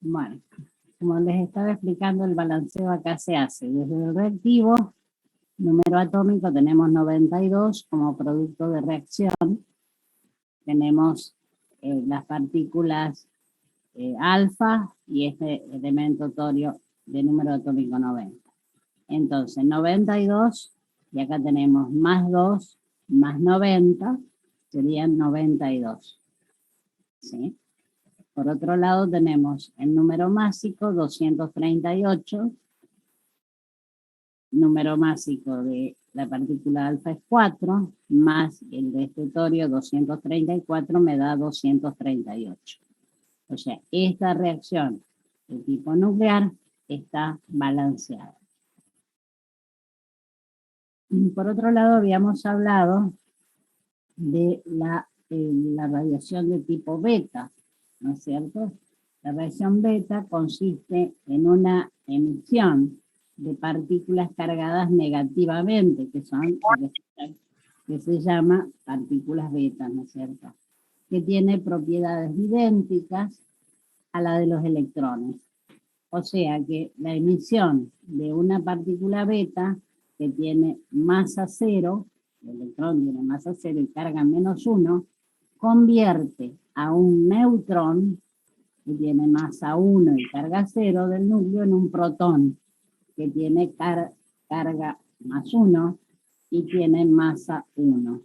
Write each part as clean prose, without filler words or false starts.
Bueno, como les estaba explicando, el balanceo acá se hace desde el reactivo, número atómico, tenemos 92 como producto de reacción, tenemos las partículas alfa y este elemento torio de número atómico 90. Entonces, 92, y acá tenemos más 2, más 90, serían 92. ¿Sí? Por otro lado tenemos el número másico 238, número másico de la partícula alfa es 4, más el de este torio 234 me da 238. O sea, esta reacción de tipo nuclear está balanceada. Por otro lado, habíamos hablado de la radiación de tipo beta, ¿no es cierto? La radiación beta consiste en una emisión de partículas cargadas negativamente, que son que se llama partículas beta, ¿no es cierto? Que tiene propiedades idénticas a la de los electrones. O sea que la emisión de una partícula beta que tiene masa cero, el electrón tiene masa cero y carga -1, convierte a un neutrón que tiene masa 1 y carga 0 del núcleo en un protón que tiene carga +1 y tiene masa 1.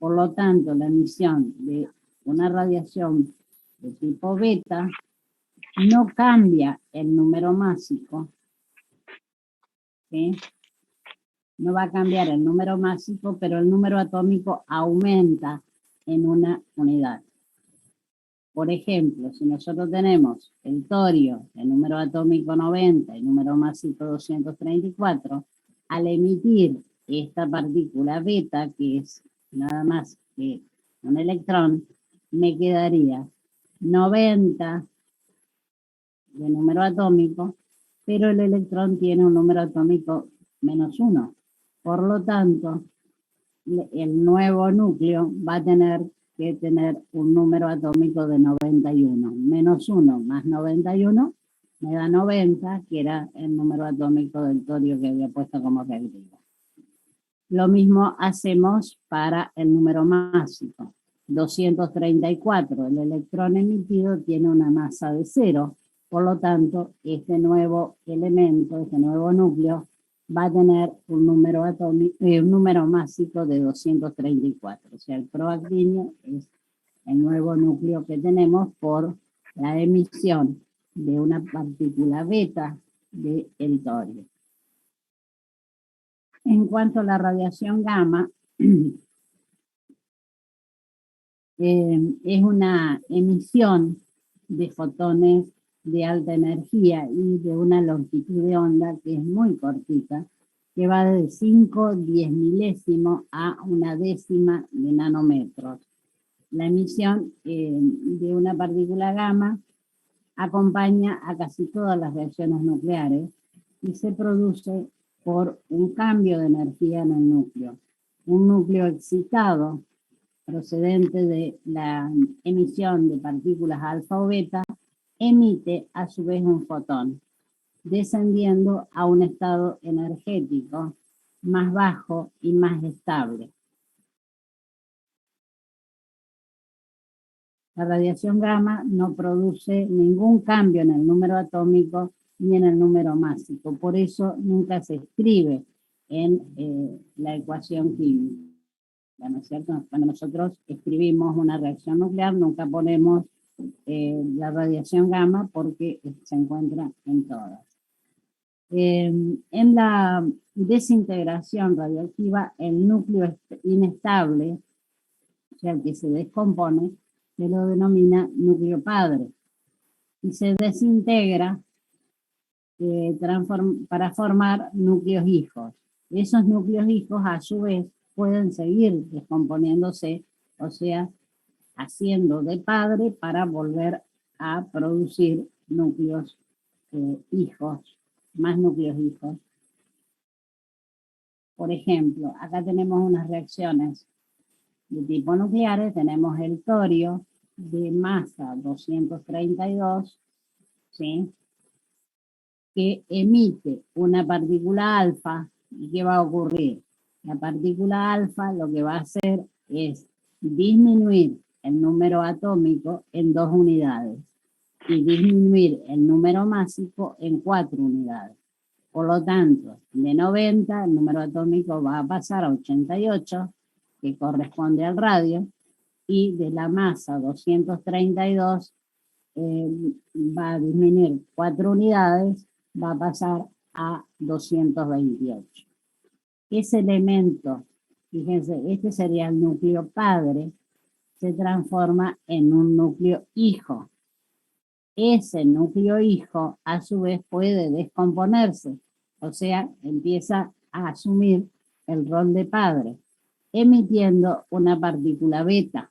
Por lo tanto, la emisión de una radiación de tipo beta no cambia el número másico, ¿sí? No va a cambiar el número másico, pero el número atómico aumenta en una unidad. Por ejemplo, si nosotros tenemos el torio, el número atómico 90 y el número másico 234, al emitir esta partícula beta, que es nada más que un electrón, me quedaría 90 de número atómico, pero el electrón tiene un número atómico -1. Por lo tanto, el nuevo núcleo va a tener que tener un número atómico de 91. -1 más 91 me da 90, que era el número atómico del torio que había puesto como reactivo. Lo mismo hacemos para el número másico. 234, el electrón emitido tiene una masa de 0, por lo tanto, este nuevo elemento, este nuevo núcleo, va a tener un número atómico, un número másico de 234. O sea, el proactinio es el nuevo núcleo que tenemos por la emisión de una partícula beta del torio. En cuanto a la radiación gamma, es una emisión de fotones de alta energía y de una longitud de onda que es muy cortita, que va de 5/10 milésimo a 1/10 de nanómetros. La emisión de una partícula gamma acompaña a casi todas las reacciones nucleares y se produce por un cambio de energía en el núcleo. Un núcleo excitado procedente de la emisión de partículas alfa o beta, emite a su vez un fotón, descendiendo a un estado energético más bajo y más estable. La radiación gamma no produce ningún cambio en el número atómico ni en el número másico, por eso nunca se escribe en la ecuación química. ¿No es cierto? Cuando nosotros escribimos una reacción nuclear, nunca ponemos la radiación gamma porque se encuentra en todas. En la desintegración radioactiva, el núcleo inestable, o sea, el que se descompone, se lo denomina núcleo padre y se desintegra para formar núcleos hijos. Esos núcleos hijos, a su vez, pueden seguir descomponiéndose, o sea, haciendo de padre para volver a producir núcleos hijos, más núcleos hijos. Por ejemplo, acá tenemos unas reacciones de tipo nucleares, tenemos el torio de masa 232, ¿sí? Que emite una partícula alfa. ¿Y qué va a ocurrir? La partícula alfa lo que va a hacer es disminuir el número atómico en 2 unidades y disminuir el número másico en 4 unidades. Por lo tanto, de 90 el número atómico va a pasar a 88, que corresponde al radio, y de la masa 232 va a disminuir 4 unidades, va a pasar a 228. Ese elemento, fíjense, este sería el núcleo padre, se transforma en un núcleo hijo. Ese núcleo hijo, a su vez, puede descomponerse, o sea, empieza a asumir el rol de padre, emitiendo una partícula beta.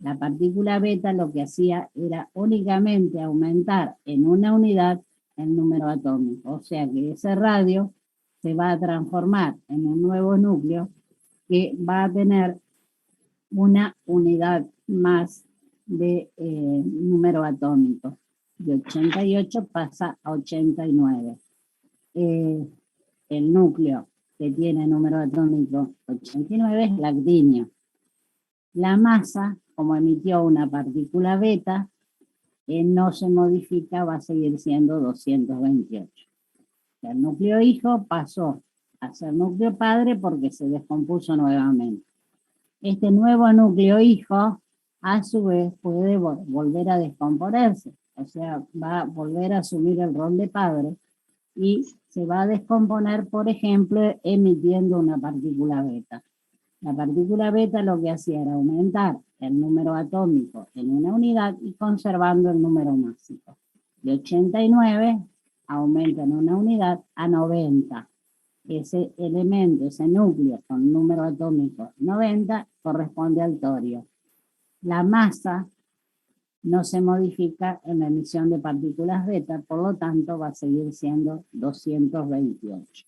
La partícula beta lo que hacía era únicamente aumentar en una unidad el número atómico, o sea que ese radio se va a transformar en un nuevo núcleo que va a tener una unidad más de número atómico. De 88 pasa a 89. El núcleo que tiene número atómico 89 es el actinio. La masa, como emitió una partícula beta, no se modifica, va a seguir siendo 228. El núcleo hijo pasó a ser núcleo padre porque se descompuso nuevamente. Este nuevo núcleo hijo, a su vez, puede volver a descomponerse, o sea, va a volver a asumir el rol de padre y se va a descomponer, por ejemplo, emitiendo una partícula beta. La partícula beta lo que hacía era aumentar el número atómico en una unidad y conservando el número másico. De 89 aumenta en una unidad a 90. Ese elemento, ese núcleo con número atómico 90 corresponde al torio. La masa no se modifica en la emisión de partículas beta, por lo tanto va a seguir siendo 228.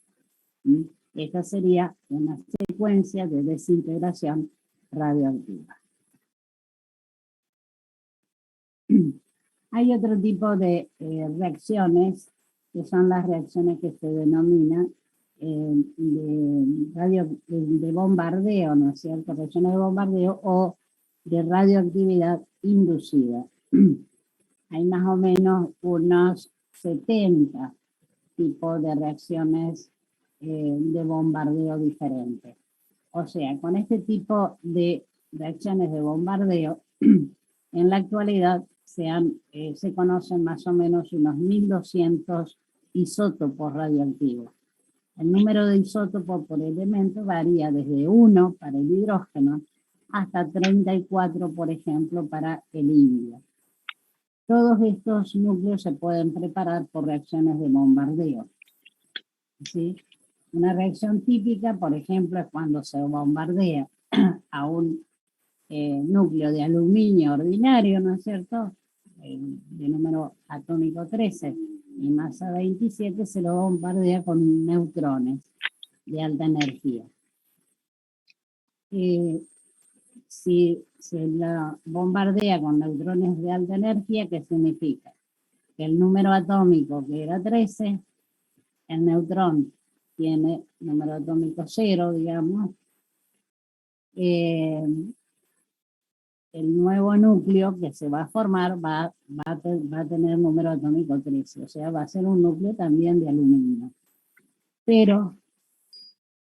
Esta sería una secuencia de desintegración radioactiva. Hay otro tipo de reacciones, que son las reacciones que se denominan de bombardeo, ¿no es cierto? Reacciones de bombardeo o de radioactividad inducida. Hay más o menos unos 70 tipos de reacciones de bombardeo diferentes. O sea, con este tipo de reacciones de bombardeo, en la actualidad se conocen más o menos unos 1200 isótopos radioactivos. El número de isótopos por elemento varía desde 1 para el hidrógeno hasta 34, por ejemplo, para el indio. Todos estos núcleos se pueden preparar por reacciones de bombardeo, ¿sí? Una reacción típica, por ejemplo, es cuando se bombardea a un núcleo de aluminio ordinario, ¿no es cierto?, de número atómico 13 y masa 27, se lo bombardea con neutrones de alta energía. Si se la bombardea con neutrones de alta energía, ¿qué significa? Que el número atómico, que era 13, el neutrón tiene número atómico 0, digamos. El nuevo núcleo que se va a formar va a tener número atómico 13, o sea, va a ser un núcleo también de aluminio. Pero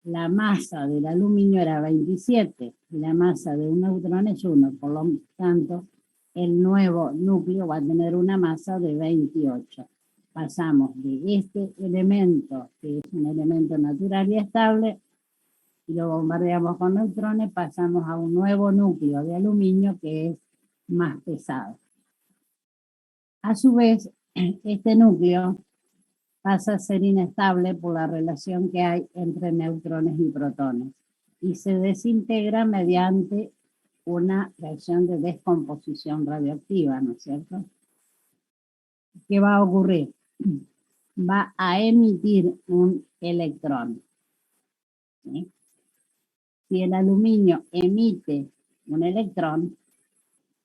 la masa del aluminio era 27 y la masa de un neutrón es 1, por lo tanto, el nuevo núcleo va a tener una masa de 28. Pasamos de este elemento, que es un elemento natural y estable, y lo bombardeamos con neutrones, pasamos a un nuevo núcleo de aluminio que es más pesado. A su vez, este núcleo pasa a ser inestable por la relación que hay entre neutrones y protones y se desintegra mediante una reacción de descomposición radioactiva, ¿no es cierto? ¿Qué va a ocurrir? Va a emitir un electrón, ¿sí? Si el aluminio emite un electrón,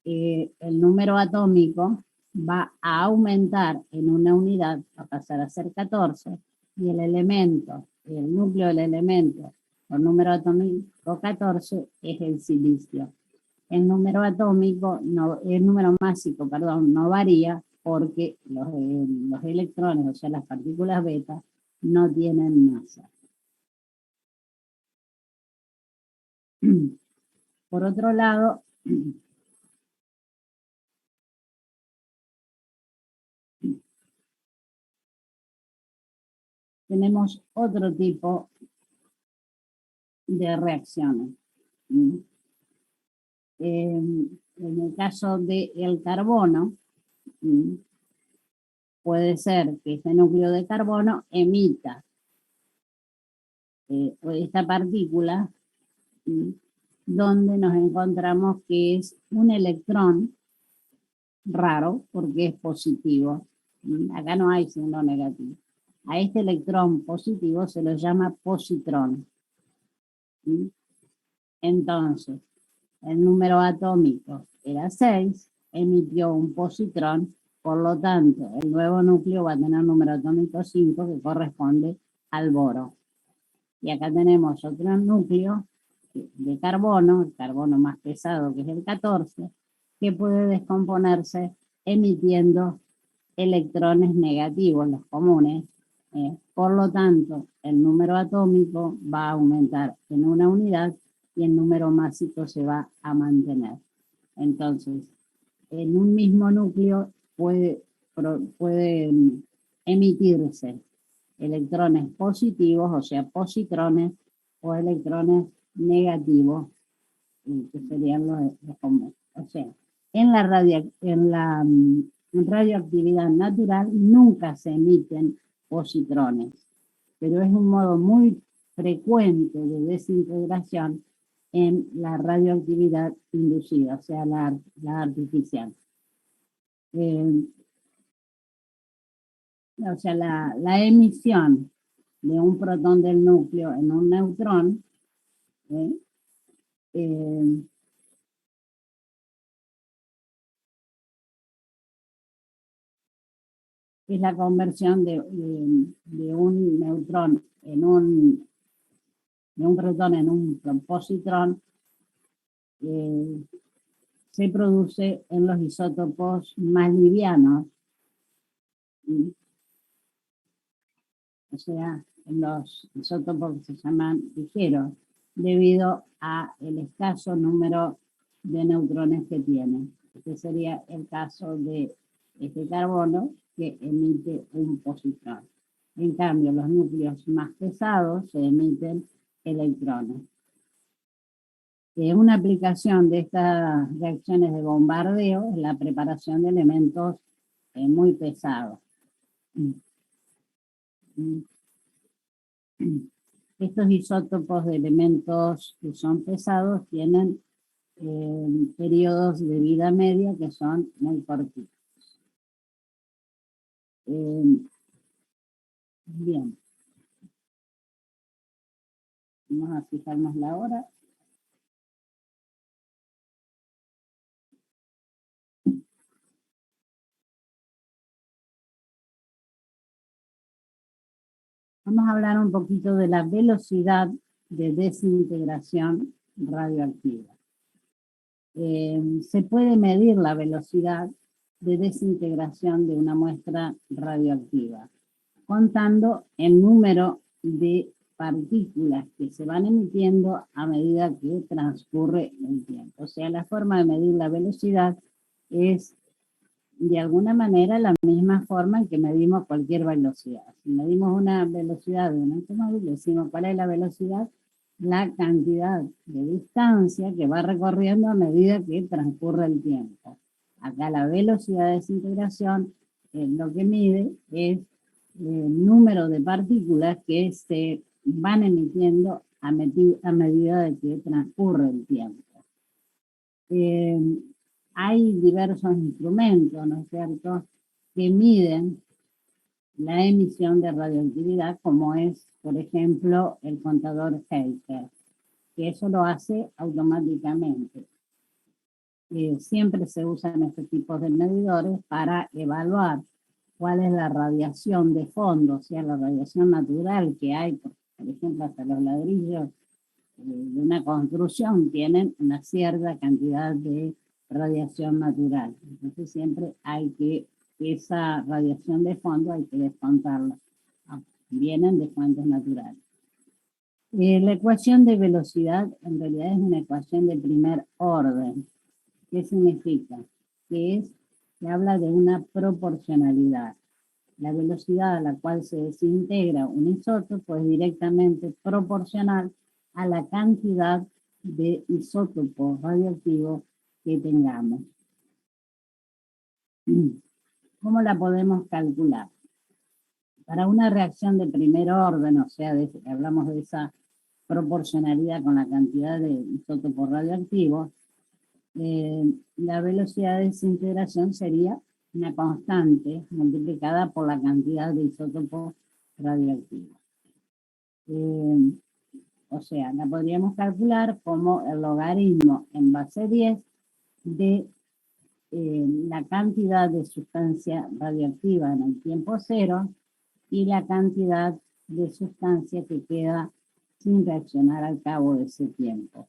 el número atómico va a aumentar en una unidad, va a pasar a ser 14, y el elemento, el núcleo del elemento, por número atómico 14, es el silicio. El número atómico, no, el número másico, perdón, no varía porque los electrones, o sea, las partículas beta, no tienen masa. Por otro lado, tenemos otro tipo de reacciones. En el caso del carbono, puede ser que este núcleo de carbono emita esta partícula, donde nos encontramos que es un electrón raro porque es positivo. Acá no hay signo negativo. A este electrón positivo se lo llama positrón. Entonces, el número atómico era 6, emitió un positrón, por lo tanto, el nuevo núcleo va a tener número atómico 5, que corresponde al boro. Y acá tenemos otro núcleo de carbono, el carbono más pesado, que es el 14, que puede descomponerse emitiendo electrones negativos, los comunes. Por lo tanto, el número atómico va a aumentar en una unidad y el número másico se va a mantener. Entonces, en un mismo núcleo puede emitirse electrones positivos, o sea, positrones, o electrones negativos, que serían los comunes. O sea, en la radioactividad natural nunca se emiten positrones, pero es un modo muy frecuente de desintegración en la radioactividad inducida, o sea, la artificial. O sea, la emisión de un protón del núcleo en un neutrón es la conversión de un neutrón de un protón en un positrón, se produce en los isótopos más livianos, o sea, en los isótopos que se llaman ligeros, debido a el escaso número de neutrones que tiene. Este sería el caso de este carbono, que emite un positrón. En cambio, los núcleos más pesados se emiten electrones. Una aplicación de estas reacciones de bombardeo es la preparación de elementos muy pesados. Estos isótopos de elementos que son pesados tienen periodos de vida media que son muy cortitos. Bien. Vamos a fijarnos la hora. Vamos a hablar un poquito de la velocidad de desintegración radioactiva. Se puede medir la velocidad de desintegración de una muestra radioactiva, contando el número de partículas que se van emitiendo a medida que transcurre el tiempo. O sea, la forma de medir la velocidad es de alguna manera la misma forma en que medimos cualquier velocidad. Si medimos una velocidad de un automóvil, decimos cuál es la velocidad, la cantidad de distancia que va recorriendo a medida que transcurre el tiempo. Acá la velocidad de desintegración lo que mide es el número de partículas que se van emitiendo a medida de que transcurre el tiempo. Hay diversos instrumentos, ¿no es cierto?, que miden la emisión de radioactividad, como es, por ejemplo, el contador Geiger, que eso lo hace automáticamente. siempre se usan este tipo de medidores para evaluar cuál es la radiación de fondo, o sea, la radiación natural que hay, por ejemplo, hasta los ladrillos de una construcción tienen una cierta cantidad de radiación natural. Entonces siempre hay que, esa radiación de fondo hay que descontarla. Vienen de fuentes naturales. La ecuación de velocidad en realidad es una ecuación de primer orden. ¿Qué significa? Que habla de una proporcionalidad. La velocidad a la cual se desintegra un isótopo es directamente proporcional a la cantidad de isótopos radioactivos que tengamos. ¿Cómo la podemos calcular? Para una reacción de primer orden, o sea, hablamos de esa proporcionalidad con la cantidad de isótopos radioactivos, la velocidad de desintegración sería una constante multiplicada por la cantidad de isótopos radioactivos. O sea, la podríamos calcular como el logaritmo en base 10 de la cantidad de sustancia radioactiva en el tiempo cero y la cantidad de sustancia que queda sin reaccionar al cabo de ese tiempo.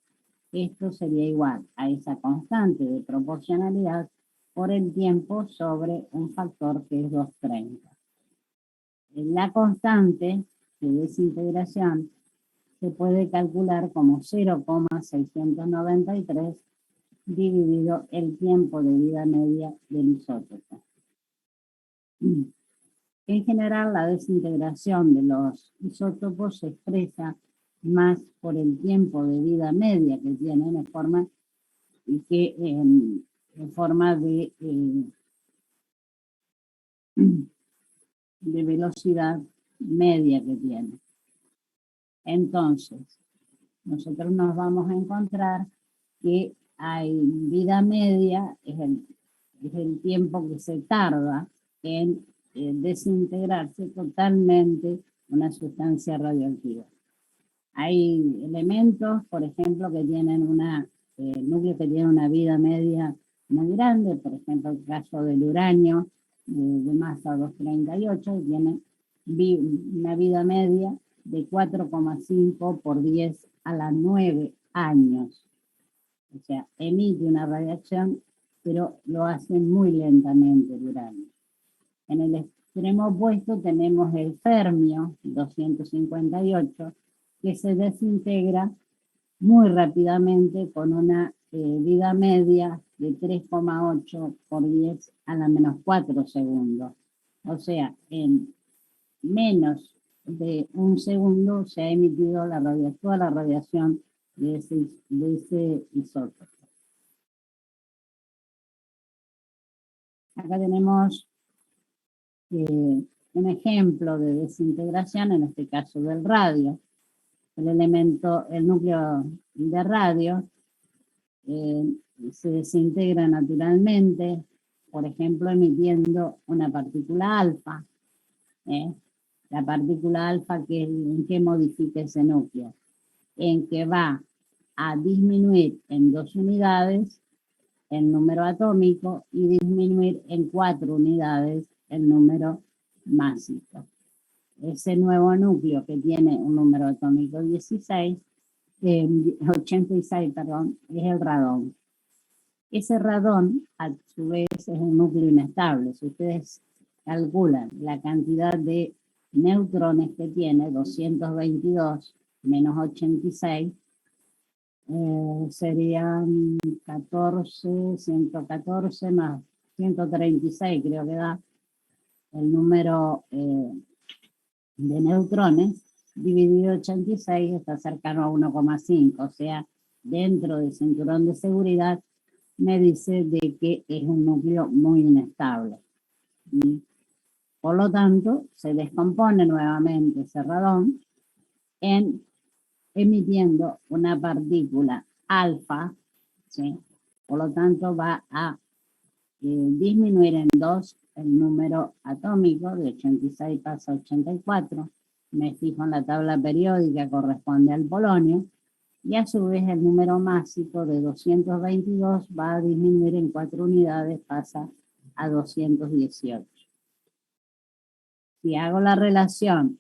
Esto sería igual a esa constante de proporcionalidad por el tiempo sobre un factor que es 230. La constante de desintegración se puede calcular como 0,693 dividido el tiempo de vida media del isótopo. En general, la desintegración de los isótopos se expresa más por el tiempo de vida media que tienen en forma de velocidad media que tiene. Entonces, nosotros nos vamos a encontrar que hay vida media, es el tiempo que se tarda en desintegrarse totalmente una sustancia radioactiva. Hay elementos, por ejemplo, que tienen núcleos que tienen una vida media muy grande, por ejemplo, el caso del uranio de masa 238, tiene una vida media de 4,5 por 10 a la 9 años. O sea, emite una radiación, pero lo hace muy lentamente el uranio. En el extremo opuesto tenemos el fermio 258, que se desintegra muy rápidamente con una vida media de 3,8 por 10 a la menos 4 segundos. O sea, en menos de un segundo se ha emitido toda la radiación de ese isótopo. Acá tenemos un ejemplo de desintegración, en este caso del radio. El núcleo de radio se desintegra naturalmente, por ejemplo, emitiendo una partícula alfa. La partícula alfa, ¿en qué modifica ese núcleo? En que va a disminuir en 2 unidades el número atómico y disminuir en 4 unidades el número másico. Ese nuevo núcleo que tiene un número atómico 86, es el radón. Ese radón, a su vez, es un núcleo inestable. Si ustedes calculan la cantidad de neutrones que tiene, 222 menos 86, serían 114 más 136, creo que da el número de neutrones, dividido 86 está cercano a 1,5, o sea, dentro del cinturón de seguridad me dice de que es un núcleo muy inestable. Por lo tanto, se descompone nuevamente ese radón emitiendo una partícula alfa, ¿sí? Por lo tanto va a disminuir en 2 el número atómico, de 86 pasa a 84, me fijo en la tabla periódica, corresponde al polonio, Y a su vez el número másico de 222 va a disminuir en 4 unidades, pasa a 218. Si hago la relación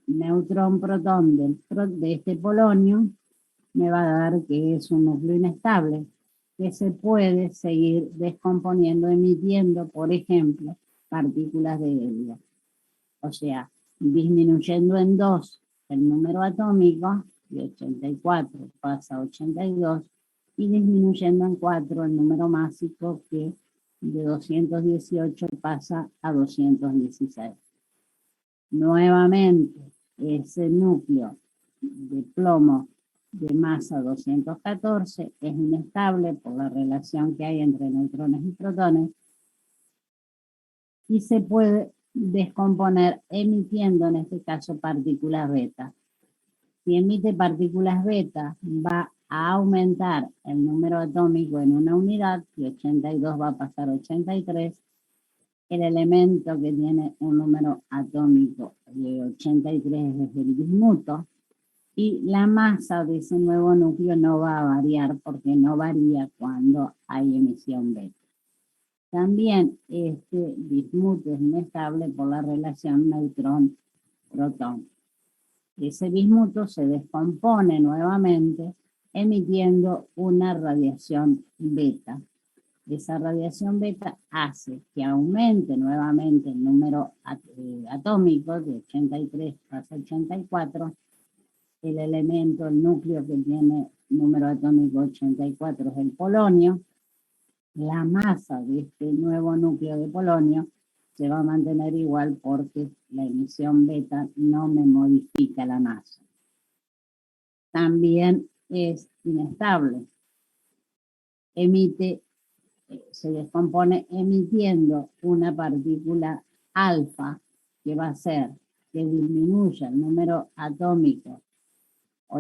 neutrón-protón de este polonio, me va a dar que es un núcleo inestable que se puede seguir descomponiendo, emitiendo, por ejemplo, partículas de helio. O sea, disminuyendo en 2 el número atómico, de 84 pasa a 82, y disminuyendo en 4 el número másico, que de 218 pasa a 216. Nuevamente, ese núcleo de plomo de masa 214 es inestable por la relación que hay entre neutrones y protones, y se puede descomponer emitiendo, en este caso, partículas beta. Si emite partículas beta, va a aumentar el número atómico en una unidad, de 82 va a pasar a 83. El elemento que tiene un número atómico de 83 es el bismuto, y la masa de ese nuevo núcleo no va a variar porque no varía cuando hay emisión beta. También este bismuto es inestable por la relación neutrón-protón. Ese bismuto se descompone nuevamente emitiendo una radiación beta. Esa radiación beta hace que aumente nuevamente el número atómico, de 83 pasa a 84. El elemento, el núcleo que tiene número atómico 84 es el polonio. La masa de este nuevo núcleo de polonio se va a mantener igual porque la emisión beta no me modifica la masa. También es inestable. Se descompone emitiendo una partícula alfa, que va a hacer que disminuya el número atómico,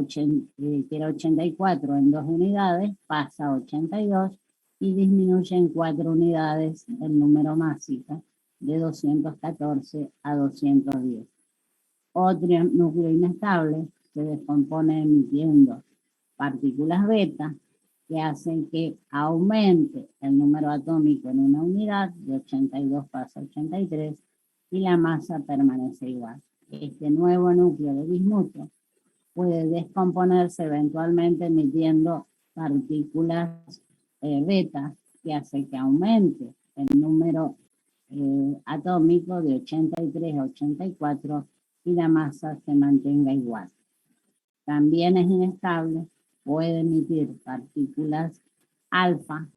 que era 84 en 2 unidades, pasa a 82, y disminuye en 4 unidades el número másico, de 214 a 210. Otro núcleo inestable se descompone emitiendo partículas beta, que hacen que aumente el número atómico en una unidad, de 82 pasa a 83, y la masa permanece igual. Este nuevo núcleo de bismuto puede descomponerse eventualmente emitiendo partículas beta, que hace que aumente el número atómico de 83 a 84 y la masa se mantenga igual. También es inestable, puede emitir partículas alfa,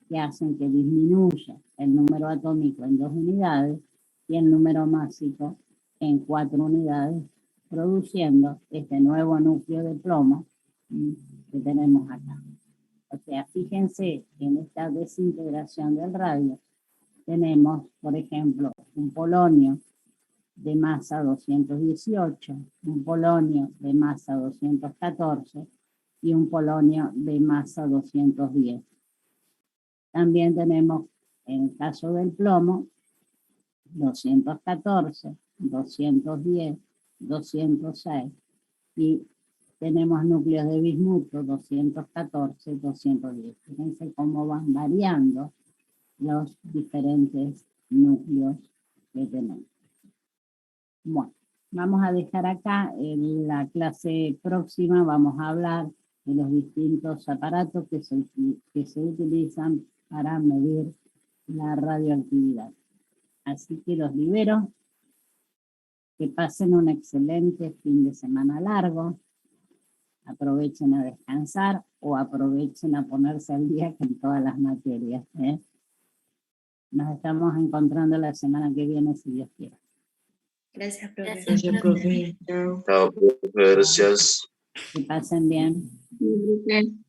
que hacen que disminuya el número atómico en 2 unidades y el número másico en 4 unidades, produciendo este nuevo núcleo de plomo que tenemos acá. O sea, fíjense en esta desintegración del radio. Tenemos, por ejemplo, un polonio de masa 218, un polonio de masa 214 y un polonio de masa 210. También tenemos, en el caso del plomo, 214, 210, 206, y tenemos núcleos de bismuto 214, 210. Fíjense cómo van variando los diferentes núcleos que tenemos. Bueno, vamos a dejar acá. En la clase próxima vamos a hablar de los distintos aparatos que se utilizan para medir la radioactividad. Así que los libero. Que pasen un excelente fin de semana largo. Aprovechen a descansar o aprovechen a ponerse al día con todas las materias. Nos estamos encontrando la semana que viene, si Dios quiere. Gracias, profe. Gracias, profe. Chao. Chao, profe, gracias. Que pasen bien. Bien.